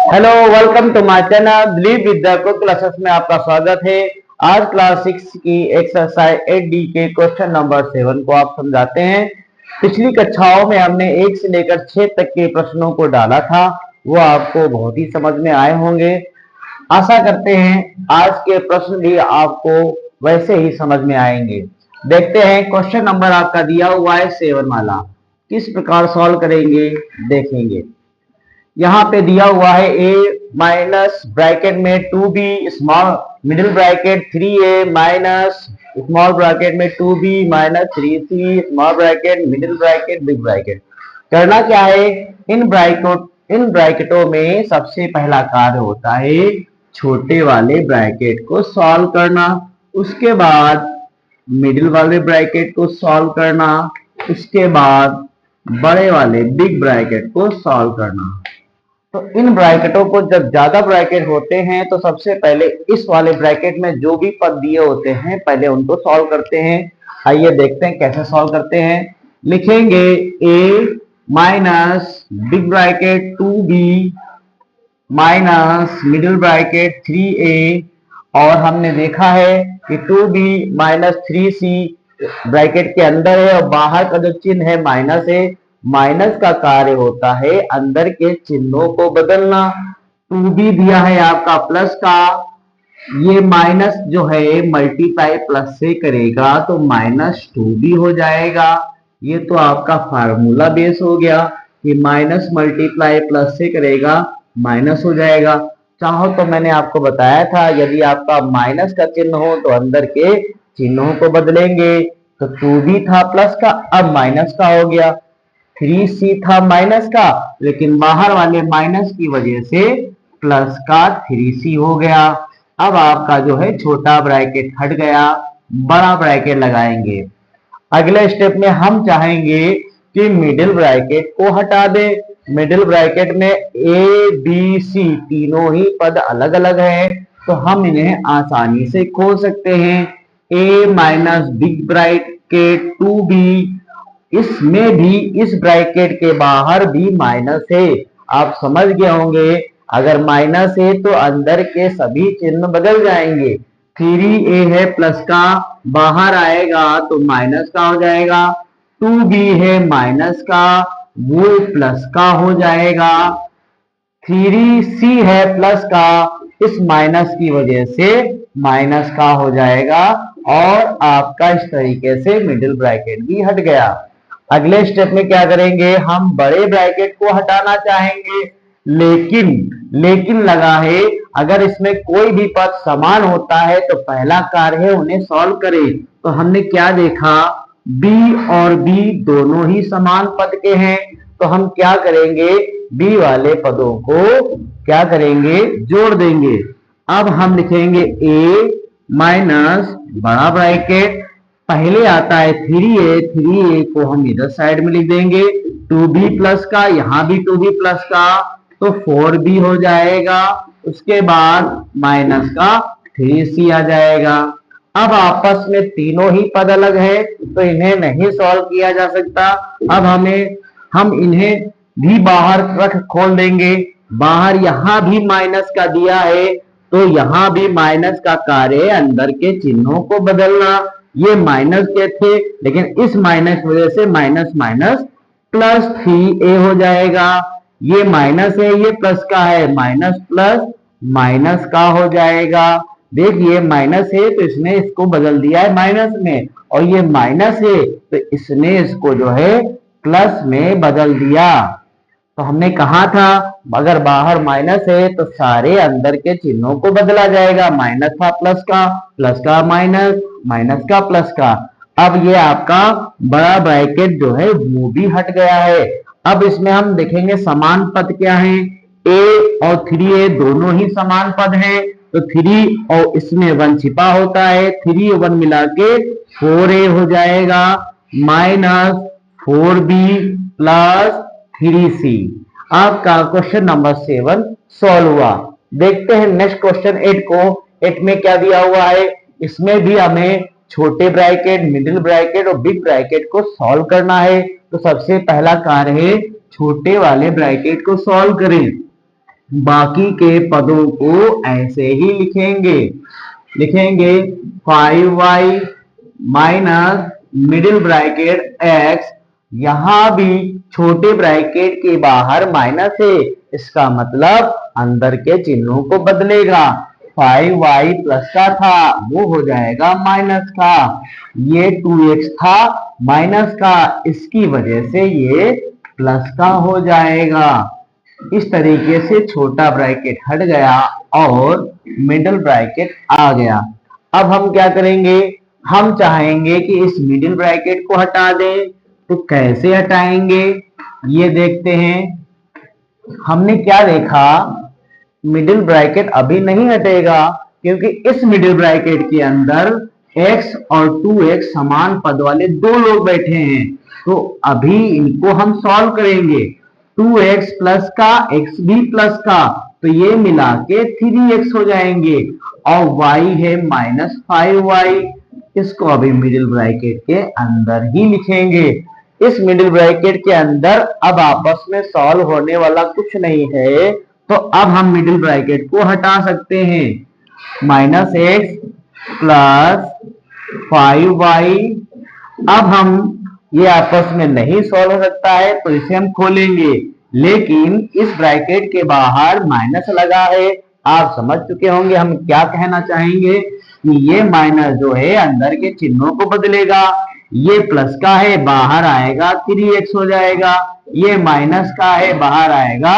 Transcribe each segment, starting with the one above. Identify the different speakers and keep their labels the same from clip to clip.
Speaker 1: Hello, welcome to my channel Dilip Vidya को classes में आपका स्वागत है। आज क्लास 6 की एक्सरसाइज 8D के क्वेश्चन नंबर 7 को आप समझाते हैं। पिछली कक्षाओं में हमने 1 से लेकर 6 तक के प्रश्नों को डाला था, वो आपको बहुत ही समझ में आए होंगे। आशा करते हैं आज के प्रश्न भी आपको वैसे ही समझ में आएंगे। देखते हैं, क्वेश्चन नंबर आपका दिया हुआ है 7 वाला, किस प्रकार सॉल्व करेंगे देखेंगे। यहाँ पे दिया हुआ है ए माइनस ब्रैकेट में 2b small middle bracket 3a minus small bracket में 2b minus 3c small bracket middle bracket big bracket. करना क्या है, इन ब्रैकेटों में सबसे पहला कार्य होता है छोटे वाले ब्रैकेट को सॉल्व करना, उसके बाद मिडिल वाले ब्रैकेट को सॉल्व करना, उसके बाद बड़े वाले बिग ब्रैकेट को सॉल्व करना। तो इन ब्रैकेटों को जब ज्यादा ब्रैकेट होते हैं तो सबसे पहले इस वाले ब्रैकेट में जो भी पद दिए होते हैं पहले उनको सॉल्व करते हैं। आइए देखते हैं कैसे सॉल्व करते हैं। लिखेंगे a minus big bracket 2b minus middle bracket 3a, और हमने देखा है कि 2b माइनस 3c ब्रैकेट के अंदर है और बाहर का जो चिन्ह है माइनस है। माइनस का कार्य होता है अंदर के चिन्हों को बदलना। 2b दिया है आपका प्लस का, ये माइनस जो है मल्टीप्लाई प्लस से करेगा तो माइनस 2b हो जाएगा। ये तो आपका फार्मूला बेस हो गया कि माइनस मल्टीप्लाई प्लस से करेगा माइनस हो जाएगा। चाहो तो मैंने आपको बताया था यदि आपका माइनस का चिन्ह हो तो अंदर के चिन्हों को बदलेंगे। तो 2b था प्लस का, अब माइनस का हो गया। 3c था माइनस का, लेकिन बाहर वाले माइनस की वजह से प्लस का 3c हो गया। अब आपका जो है छोटा ब्रैकेट हट गया, बड़ा ब्रैकेट लगाएंगे। अगले स्टेप में हम चाहेंगे कि मिडिल ब्रैकेट को हटा दे। मिडिल ब्रैकेट में a b c तीनों ही पद अलग अलग है तो हम इन्हें आसानी से खोल सकते हैं। a minus big bracket 2b, इसमें भी इस ब्रैकेट के बाहर भी माइनस है। आप समझ गए होंगे अगर माइनस है तो अंदर के सभी चिन्ह बदल जाएंगे। 3a है प्लस का, बाहर आएगा तो माइनस का हो जाएगा। 2b है माइनस का, वो प्लस का हो जाएगा। 3c है प्लस का, इस माइनस की वजह से माइनस का हो जाएगा और आपका इस तरीके से मिडिल ब्रैकेट भी हट गया। अगले स्टेप में क्या करेंगे, हम बड़े ब्रैकेट को हटाना चाहेंगे, लेकिन लगा है अगर इसमें कोई भी पद समान होता है तो पहला कार्य है उन्हें सॉल्व करें। तो हमने क्या देखा, b और b दोनों ही समान पद के हैं तो हम क्या करेंगे, b वाले पदों को क्या करेंगे, जोड़ देंगे। अब हम लिखेंगे a माइनस बड़ा ब्रैकेट, पहले आता है 3a को हम इधर साइड में लिख देंगे। 2b प्लस का, यहां भी 2b प्लस का तो 4b हो जाएगा। उसके बाद माइनस का 3c आ जाएगा। अब आपस में तीनों ही पद अलग है तो इन्हें नहीं सॉल्व किया जा सकता। अब हम इन्हें भी बाहर रख खोल देंगे। बाहर यहां भी माइनस का दिया है तो यहां भी माइनस का कार्य है अंदर के चिन्हों को बदलना। ये माइनस के थे लेकिन इस माइनस वजह से माइनस माइनस प्लस 3a हो जाएगा। ये माइनस है, ये प्लस का है, माइनस प्लस माइनस का हो जाएगा। देखिए माइनस है तो इसने इसको बदल दिया है माइनस में, और ये माइनस है तो इसने इसको जो है प्लस में बदल दिया। तो हमने कहा था अगर बाहर माइनस है तो सारे अंदर के चिन्हों को बदला जाएगा। माइनस था प्लस का माइनस, माइनस का प्लस का। अब ये आपका बड़ा ब्रैकेट जो है वो भी हट गया है। अब इसमें हम देखेंगे समान पद क्या है, a और 3a दोनों ही समान पद हैं तो 3 और इसमें 1 छिपा होता है, 3 और 1 मिला के 4a हो जाएगा माइनस 4b प्लस 3c। आपका क्वेश्चन नंबर 7 सॉल्व हुआ। देखते हैं नेक्स्ट क्वेश्चन 8 को। 8 में क्या दिया हुआ है, इसमें भी हमें छोटे ब्रैकेट, मिडिल ब्रैकेट और बिग ब्रैकेट को सॉल्व करना है। तो सबसे पहला कार्य है छोटे वाले ब्रैकेट को सॉल्व करें। बाकी के पदों को ऐसे ही लिखेंगे 5y minus middle bracket x, यहां भी छोटे ब्रैकेट के बाहर माइनस है, इसका मतलब अंदर के चिन्हों को बदलेगा। 5y प्लस का था वो हो जाएगा माइनस का, ये 2x था माइनस का, इसकी वजह से ये प्लस का हो जाएगा। इस तरीके से छोटा ब्रैकेट हट गया और मिडिल ब्रैकेट आ गया। अब हम क्या करेंगे, हम चाहेंगे कि इस मिडिल ब्रैकेट को हटा दें, तो कैसे हटाएंगे ये देखते हैं। हमने क्या देखा, मिडिल ब्रैकेट अभी नहीं हटेगा क्योंकि इस मिडिल ब्रैकेट के अंदर x और 2x समान पद वाले दो लोग बैठे हैं, तो अभी इनको हम सॉल्व करेंगे। 2x प्लस का x भी प्लस का, तो ये मिला के 3x हो जाएंगे और y है माइनस 5y, इसको अभी मिडिल ब्रैकेट के अंदर ही लिखेंगे। इस मिडिल ब्रैकेट के अंदर अब आपस में सॉल्व होने वाला कुछ नहीं है, तो अब हम मिडिल ब्रैकेट को हटा सकते हैं। माइनस एक्स प्लस 5y, अब हम ये आपस में नहीं सॉल्व हो सकता है तो इसे हम खोलेंगे, लेकिन इस ब्रैकेट के बाहर माइनस लगा है। आप समझ चुके होंगे हम क्या कहना चाहेंगे कि ये माइनस जो है अंदर के चिन्हों को बदलेगा। ये प्लस का है बाहर आएगा 3x हो जाएगा, ये माइनस का है बाहर आएगा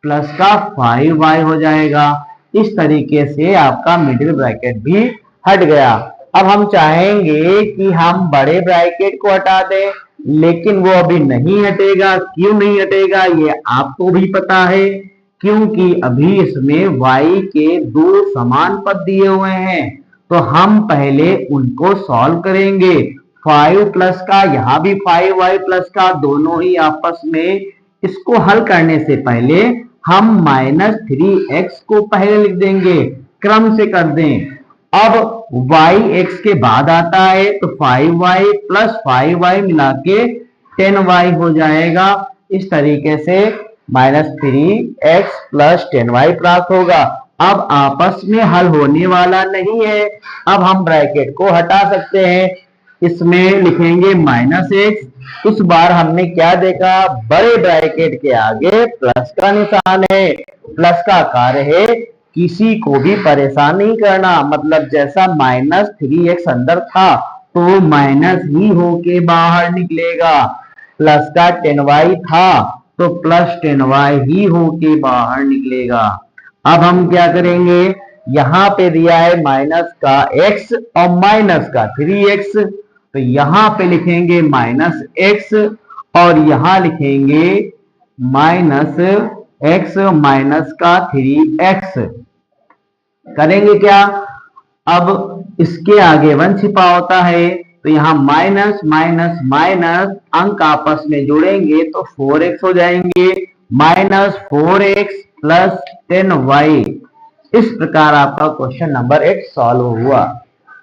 Speaker 1: प्लस का 5y हो जाएगा। इस तरीके से आपका मिडिल ब्रैकेट भी हट गया। अब हम चाहेंगे कि हम बड़े ब्रैकेट को हटा दें, लेकिन वो अभी नहीं हटेगा। क्यों नहीं हटेगा ये आपको भी पता है, क्योंकि अभी इसमें y के दो समान पद दिए हुए हैं, तो हम पहले उनको सॉल्व करेंगे। 5 प्लस का, यहाँ भी 5y प्लस का, दोनों ही आपस में, इसको हल करने से पहले हम माइनस 3x को पहले लिख देंगे, क्रम से कर दें। अब y x के बाद आता है तो 5y प्लस 5y मिला के 10y हो जाएगा। इस तरीके से माइनस 3x प्लस 10y प्राप्त होगा। अब आपस में हल होने वाला नहीं है, अब हम ब्रैकेट को हटा सकते हैं। इसमें लिखेंगे माइनस एक्स। इस बार हमने क्या देखा, बड़े ब्रैकेट के आगे प्लस का निशान है, प्लस का कार्य है किसी को भी परेशान नहीं करना, मतलब जैसा माइनस 3x अंदर था तो माइनस ही होके बाहर निकलेगा। प्लस का 10y था तो प्लस 10y ही होके बाहर निकलेगा। अब हम क्या करेंगे, यहां पे दिया है माइनस का x और माइनस का 3x, तो यहां पे लिखेंगे माइनस x और यहां लिखेंगे माइनस x माइनस का 3x। करेंगे क्या, अब इसके आगे 1 छिपा होता है, तो यहाँ माइनस माइनस माइनस अंक आपस में जोड़ेंगे तो 4x हो जाएंगे, माइनस 4x प्लस 10y। इस प्रकार आपका क्वेश्चन नंबर 8 सॉल्व हुआ।